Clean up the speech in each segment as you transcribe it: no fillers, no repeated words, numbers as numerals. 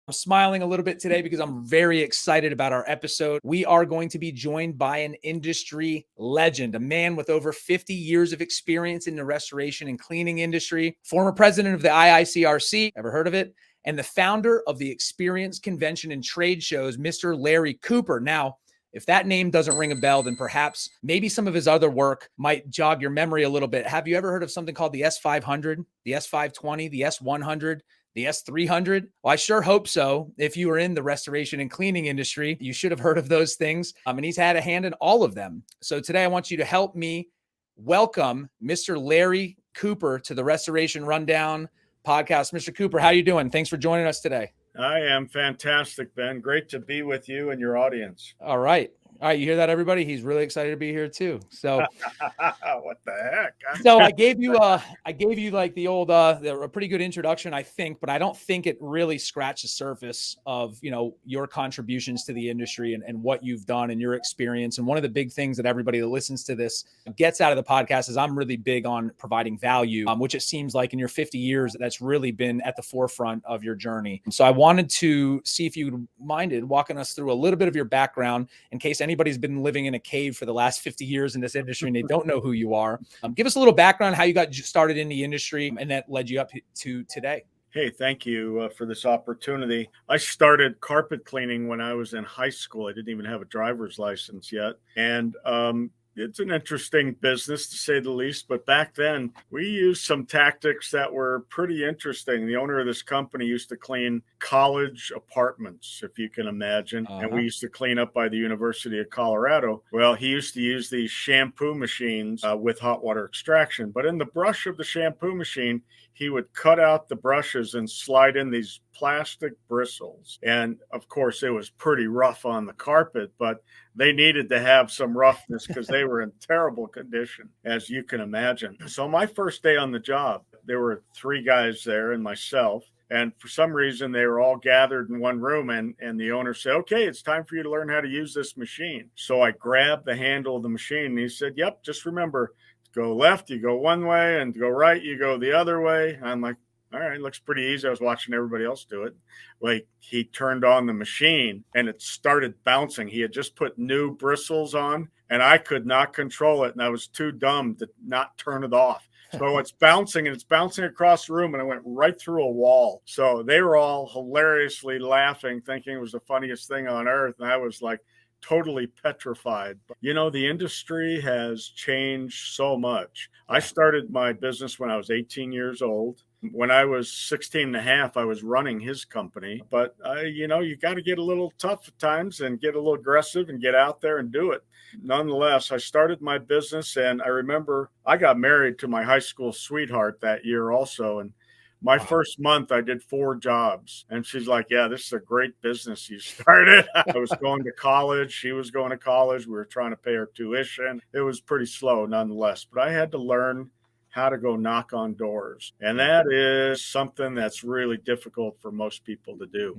I'm smiling a little bit today because I'm very excited about our episode. We are going to be joined by an industry legend, a man with over 50 years of experience in the restoration and cleaning industry, former president of the IICRC, ever heard of it? And the founder of the Experience Convention and Trade Shows, Mr. Larry Cooper. Now, if that name doesn't ring a bell, then perhaps maybe some of his other work might jog your memory a little bit. Have you ever heard of something called the S500, the S520, the S100? The S300? Well, I sure hope so. If you were in the restoration and cleaning industry, you should have heard of those things. And he's had a hand in all of them. So today I want you to help me welcome Mr. Larry Cooper to the Restoration Rundown podcast. Mr. Cooper, how are you doing? Thanks for joining us today. I am fantastic, Ben. Great to be with you and your audience. All right. All right, you hear that, everybody? He's really excited to be here too. So, what the heck? So I gave you like the old, a pretty good introduction, I think, but I don't think it really scratched the surface of, your contributions to the industry and what you've done and your experience. And one of the big things that everybody that listens to this gets out of the podcast is I'm really big on providing value, which it seems like in your 50 years, that's really been at the forefront of your journey. So I wanted to see if you minded walking us through a little bit of your background in case anybody's been living in a cave for the last 50 years in this industry and they don't know who you are. Give us a little background, how you got started in the industry and that led you up to today. Hey, thank you for this opportunity. I started carpet cleaning when I was in high school. I didn't even have a driver's license yet. And it's an interesting business, to say the least. But back then, we used some tactics that were pretty interesting. The owner of this company used to clean college apartments, if you can imagine. And we used to clean up by the University of Colorado. Well, he used to use these shampoo machines with hot water extraction. But in the brush of the shampoo machine, he would cut out the brushes and slide in these plastic bristles. And of course, it was pretty rough on the carpet, but they needed to have some roughness because they were in terrible condition, as you can imagine. So my first day on the job, there were 3 guys there and myself. And for some reason, they were all gathered in one room, and the owner said, okay, it's time for you to learn how to use this machine. So I grabbed the handle of the machine, and he said, yep, just remember, go left, you go one way, and to go right, you go the other way. I'm like, all right, looks pretty easy. I was watching everybody else do it. Like, he turned on the machine and it started bouncing. He had just put new bristles on and I could not control it. And I was too dumb to not turn it off. So it's bouncing and it's bouncing across the room and I went right through a wall. So they were all hilariously laughing, thinking it was the funniest thing on earth. And I was like, totally petrified. The industry has changed so much. I started my business when I was 18 years old. When I was 16 and a half, I was running his company. But, you got to get a little tough at times and get a little aggressive and get out there and do it. Nonetheless, I started my business and I remember I got married to my high school sweetheart that year also. And my first month, I did 4 jobs. And she's like, yeah, this is a great business you started. I was going to college. She was going to college. We were trying to pay her tuition. It was pretty slow nonetheless. But I had to learn how to go knock on doors. And that is something that's really difficult for most people to do.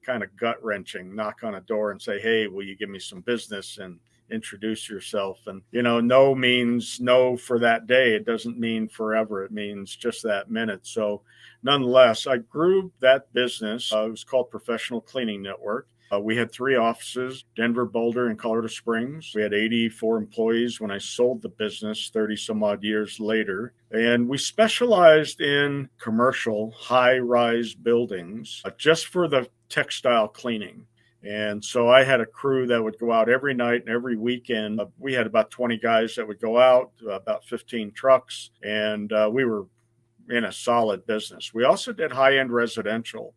Kind of gut wrenching, knock on a door and say, hey, will you give me some business and introduce yourself? And, no means no for that day. It doesn't mean forever. It means just that minute. So nonetheless, I grew that business. It was called Professional Cleaning Network. We had 3 offices, Denver, Boulder, and Colorado Springs. We had 84 employees when I sold the business 30 some odd years later. And we specialized in commercial high-rise buildings just for the textile cleaning. And so I had a crew that would go out every night and every weekend. We had about 20 guys that would go out, about 15 trucks, and we were in a solid business. We also did high-end residential.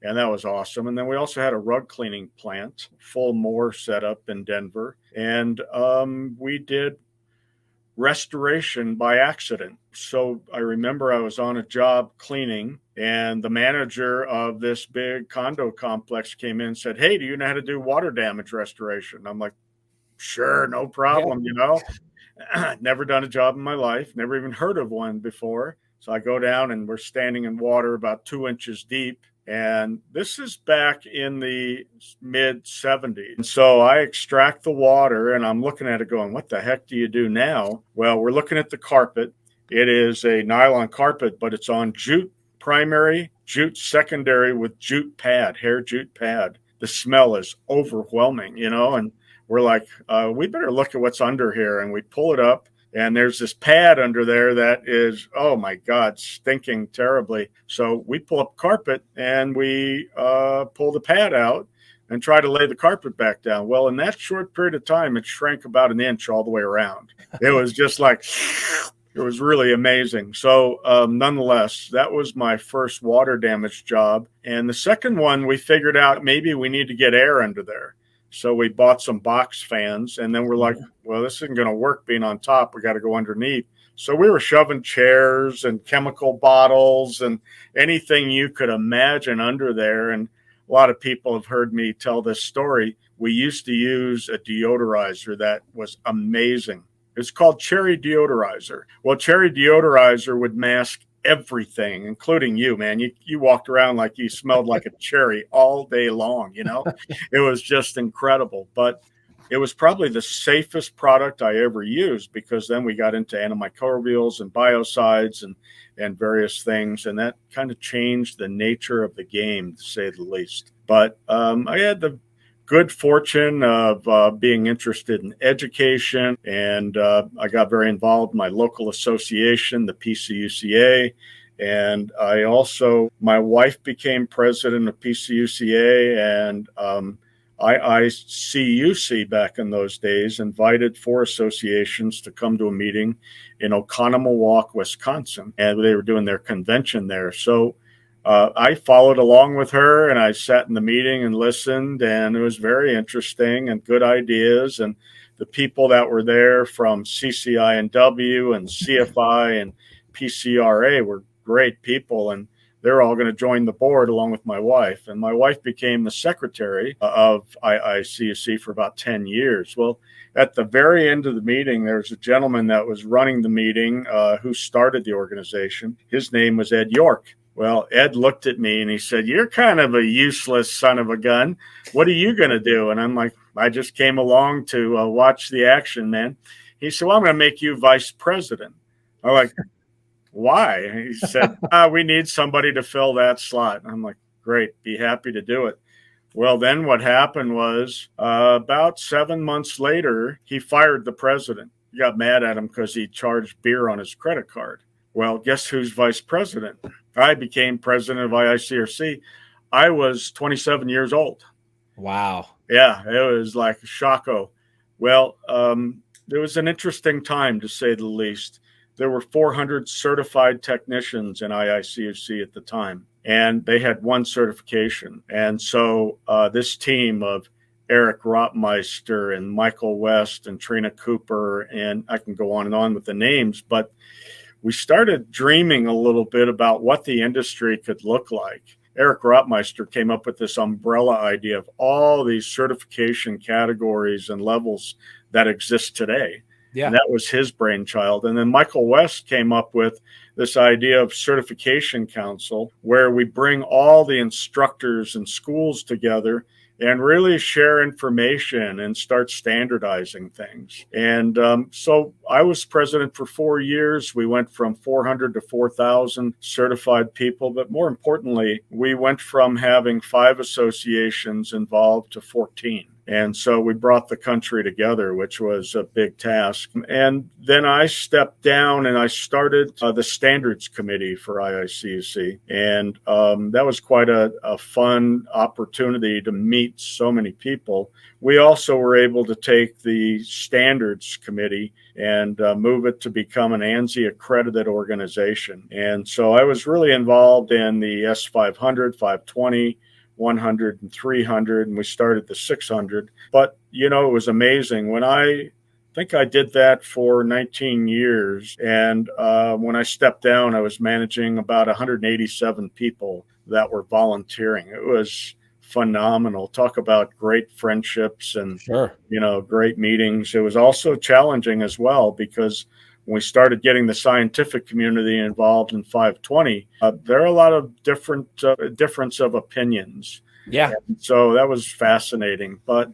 And that was awesome. And then we also had a rug cleaning plant, full Moore setup in Denver. And we did restoration by accident. So I remember I was on a job cleaning and the manager of this big condo complex came in and said, hey, do you know how to do water damage restoration? I'm like, sure, no problem, Never done a job in my life, never even heard of one before. So I go down and we're standing in water about 2 inches deep. And this is back in the mid 70s. And so I extract the water and I'm looking at it going, what the heck do you do now? Well, we're looking at the carpet. It is a nylon carpet, but it's on jute primary, jute secondary with jute pad, hair jute pad. The smell is overwhelming, and we're like, we better look at what's under here. And we pull it up, and there's this pad under there that is, oh my God, stinking terribly. So we pull up carpet and we pull the pad out and try to lay the carpet back down. Well, in that short period of time, it shrank about an inch all the way around. It was just like, it was really amazing. So nonetheless, that was my first water damage job. And the second one, we figured out maybe we need to get air under there. So we bought some box fans, and then we're like, well, this isn't going to work being on top. We got to go underneath. So we were shoving chairs and chemical bottles and anything you could imagine under there. And a lot of people have heard me tell this story. We used to use a deodorizer that was amazing. It's called cherry deodorizer. Well, cherry deodorizer would mask everything, including you, man. You walked around like you smelled like a cherry all day long, It was just incredible. But it was probably the safest product I ever used, because then we got into antimicrobials and biocides and various things. And that kind of changed the nature of the game, to say the least. But I had the good fortune of being interested in education, and I got very involved in my local association, the PCUCA. And my wife became president of PCUCA, and IICRC back in those days invited 4 associations to come to a meeting in Oconomowoc, Wisconsin, and they were doing their convention there. So I followed along with her, and I sat in the meeting and listened, and it was very interesting and good ideas. And the people that were there from CCINW and CFI and PCRA were great people, and they're all going to join the board along with my wife. And my wife became the secretary of IICRC for about 10 years. Well, at the very end of the meeting, there was a gentleman that was running the meeting who started the organization. His name was Ed York. Well, Ed looked at me and he said, "You're kind of a useless son of a gun. What are you going to do?" And I'm like, "I just came along to watch the action, man." He said, "Well, I'm going to make you vice president." I'm like, "Why?" He said, "We need somebody to fill that slot." I'm like, "Great, be happy to do it." Well, then what happened was about 7 months later, he fired the president. He got mad at him because he charged beer on his credit card. Well, guess who's vice president? I became president of IICRC. I was 27 years old. Wow. Yeah, it was like a shocko. Well, it was an interesting time, to say the least. There were 400 certified technicians in IICRC at the time, and they had one certification. And so this team of Eric Rotmeister and Michael West and Trina Cooper, and I can go on and on with the names, but we started dreaming a little bit about what the industry could look like. Eric Rotmeister came up with this umbrella idea of all these certification categories and levels that exist today. Yeah. And that was his brainchild. And then Michael West came up with this idea of certification council, where we bring all the instructors and schools together and really share information and start standardizing things. And so I was president for 4 years. We went from 400 to 4,000 certified people. But more importantly, we went from having 5 associations involved to 14. And so we brought the country together, which was a big task. And then I stepped down and I started the standards committee for IICRC. And that was quite a fun opportunity to meet so many people. We also were able to take the standards committee and move it to become an ANSI accredited organization. And so I was really involved in the S500, 520, 100 and 300, and we started the 600. But, it was amazing. When I think I did that for 19 years, and when I stepped down, I was managing about 187 people that were volunteering. It was phenomenal. Talk about great friendships and, great meetings. It was also challenging as well, because when we started getting the scientific community involved in 520, there are a lot of difference of opinions. Yeah. And so that was fascinating. But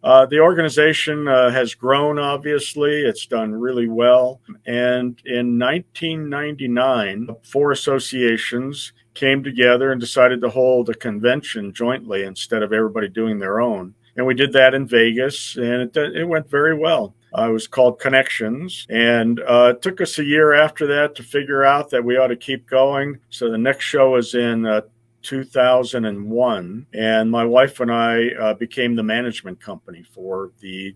the organization has grown, obviously. It's done really well. And in 1999, 4 associations came together and decided to hold a convention jointly instead of everybody doing their own. And we did that in Vegas, and it went very well. It was called Connections, and it took us a year after that to figure out that we ought to keep going. So the next show was in 2001, and my wife and I became the management company for the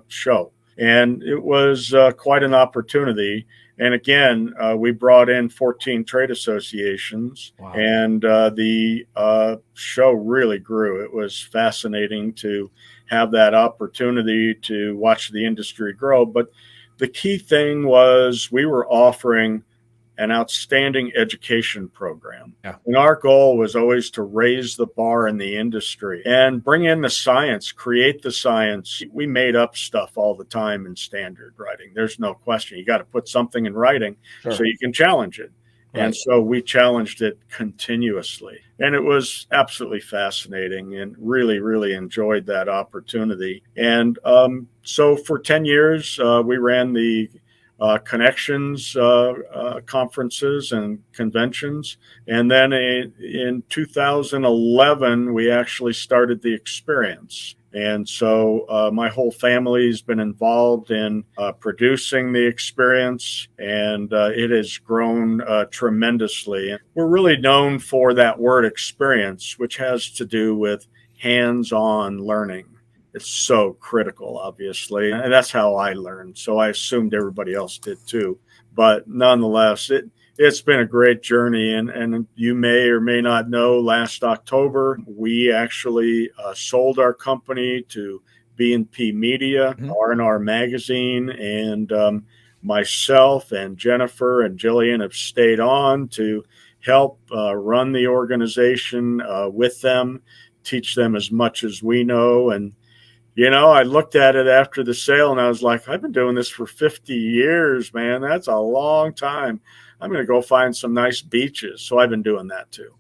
show. And it was quite an opportunity. And again, we brought in 14 trade associations. Wow. And the show really grew. It was fascinating to have that opportunity to watch the industry grow. But the key thing was we were offering an outstanding education program. Yeah. And our goal was always to raise the bar in the industry and bring in the science, create the science. We made up stuff all the time in standard writing. There's no question. You got to put something in writing so you can challenge it. Right. And so we challenged it continuously. And it was absolutely fascinating and really, really enjoyed that opportunity. And so for 10 years, we ran the Connections conferences and conventions. And then in 2011, we actually started the Experience. And so my whole family's been involved in producing the Experience, and it has grown tremendously. We're really known for that word experience, which has to do with hands-on learning. It's so critical, obviously, and that's how I learned. So I assumed everybody else did too. But nonetheless, it's been a great journey. And you may or may not know, last October, we actually sold our company to B&P Media, R&R Magazine, and myself and Jennifer and Jillian have stayed on to help run the organization with them, teach them as much as we know. And you know, I looked at it after the sale and I was like, I've been doing this for 50 years, man. That's a long time. I'm going to go find some nice beaches. So I've been doing that too.